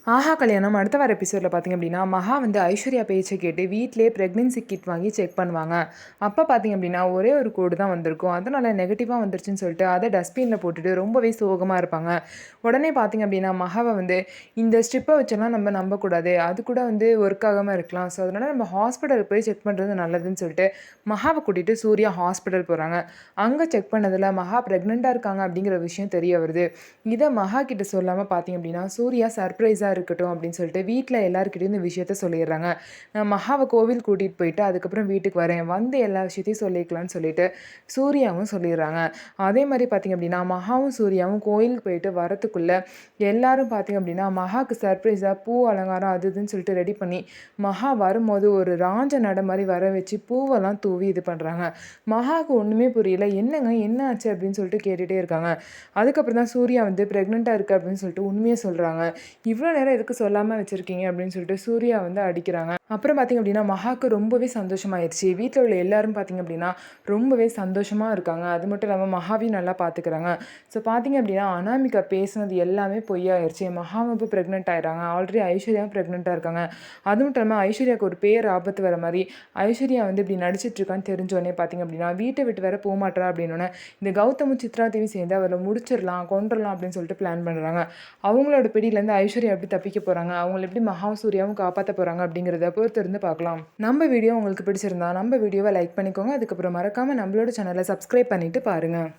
ஆஹா கல்யாணம் அடுத்த வார எபிசோடில் பார்த்திங்க அப்படின்னா மகா வந்து ஐஸ்வர்யா பேச்சை கேட்டு வீட்டிலே ப்ரெக்னென்சி கிட் வாங்கி செக் பண்ணுவாங்க. அப்போ பார்த்திங்க அப்படின்னா ஒரே ஒரு கோடு தான் வந்திருக்கும். அதனால் நெகட்டிவாக வந்துருச்சுன்னு சொல்லிட்டு அதை டஸ்ட்பினில் போட்டுட்டு ரொம்பவே சோகமாக இருப்பாங்க. உடனே பார்த்திங்க அப்படின்னா மகாவை வந்து இந்த ஸ்ட்ரிப்பை வச்செல்லாம் நம்ம நம்பக்கூடாது, அது கூட வந்து ஒர்க் ஆகாமல் இருக்கலாம், ஸோ அதனால் நம்ம ஹாஸ்பிட்டலுக்கு போய் செக் பண்ணுறது நல்லதுன்னு சொல்லிட்டு மகாவை கூட்டிகிட்டு சூர்யா ஹாஸ்பிட்டல் போகிறாங்க. அங்கே செக் பண்ணதில் மகா ப்ரெக்னெண்ட்டாக இருக்காங்க அப்படிங்கிற விஷயம் தெரிய வருது. இதை மகா கிட்ட சொல்லாமல் பார்த்திங்க அப்படின்னா சூர்யா சர்ப்ரைஸாக இருக்கட்டும் அப்படின்னு சொல்லிட்டு வீட்டில் எல்லாருக்கிட்டையும் இந்த விஷயத்த சொல்லிடுறாங்க. நான் மகாவை கோவில் கூட்டிகிட்டு போயிட்டு அதுக்கப்புறம் வீட்டுக்கு வரேன், வந்து எல்லா விஷயத்தையும் சொல்லிக்கலாம்னு சொல்லிட்டு சூர்யாவும் சொல்லிடுறாங்க. அதே மாதிரி பார்த்திங்க அப்படின்னா மகாவும் சூர்யாவும் கோயிலுக்கு போயிட்டு வரத்துக்குள்ளே எல்லாரும் பார்த்திங்க அப்படின்னா மகாவுக்கு சர்ப்ரைஸாக பூ அலங்காரம் அது இதுன்னு சொல்லிட்டு ரெடி பண்ணி மகா வரும்போது ஒரு ராஞ்ச நட மாதிரி வர வச்சு பூவெல்லாம் தூவி இது பண்ணுறாங்க. மகாவுக்கு ஒன்றுமே புரியல, என்னங்க என்ன ஆச்சு அப்படின்னு சொல்லிட்டு கேட்டுகிட்டே இருக்காங்க. அதுக்கப்புறம் தான் சூர்யா வந்து ப்ரெக்னெண்ட்டாக இருக்குது அப்படின்னு சொல்லிட்டு உண்மையை சொல்கிறாங்க. இவ்வளோ நேரம் எதுக்கு சொல்லாமல் வச்சுருக்கீங்க அப்படின்னு சொல்லிட்டு சூர்யா வந்து அடிக்கிறாங்க. அப்புறம் பார்த்திங்க அப்படின்னா மகாவுக்கு ரொம்பவே சந்தோஷமாயிருச்சு. வீட்டில் உள்ள எல்லாரும் பார்த்திங்க அப்படின்னா ரொம்பவே சந்தோஷமாக இருக்காங்க. அது மட்டும் இல்லாமல் மகாவையும் நல்லா பார்த்துக்கிறாங்க. ஸோ பார்த்திங்க அப்படின்னா அனாமிகா பேசுனது எல்லாமே பொய்யாயிருச்சு. மகாவும் இப்போ ப்ரெக்னென்ட் ஆகிடுறாங்க. ஆல்ரெடி ஐஸ்வர்யாவும் ப்ரெக்னெண்ட்டாக இருக்காங்க. அது மட்டும் இல்லாமல் ஐஸ்வர்யாவுக்கு ஒரு பேர் ஆபத்து வர மாதிரி ஐஸ்வர்யா வந்து இப்படி நடிச்சிட்ருக்கான்னு தெரிஞ்சோடனே பார்த்திங்க அப்படின்னா வீட்டை விட்டு வேற போகமாட்டா அப்படின்னோடனே இந்த கௌதமும் சித்ரா தேவி சேர்ந்து அவரை முடிச்சிடலாம் கொண்டுடலாம் அப்படின்னு சொல்லிட்டு பிளான் பண்ணுறாங்க. அவங்களோட பிடியிலேருந்து ஐஸ்வர்யா எப்படி தப்பிக்க போகிறாங்க, அவங்களை எப்படி மகாவும் சூர்யாவும் காப்பாற்ற போகிறாங்க அப்படிங்கிறத பொறுத்து இருந்து பார்க்கலாம். நம்ம வீடியோ உங்களுக்கு பிடிச்சிருந்தா நம்ம வீடியோவை லைக் பண்ணிக்கோங்க. அதுக்கப்புறம் மறக்காமல் நம்மளோட சேனலை சப்ஸ்கிரைப் பண்ணிவிட்டு பாருங்கள்.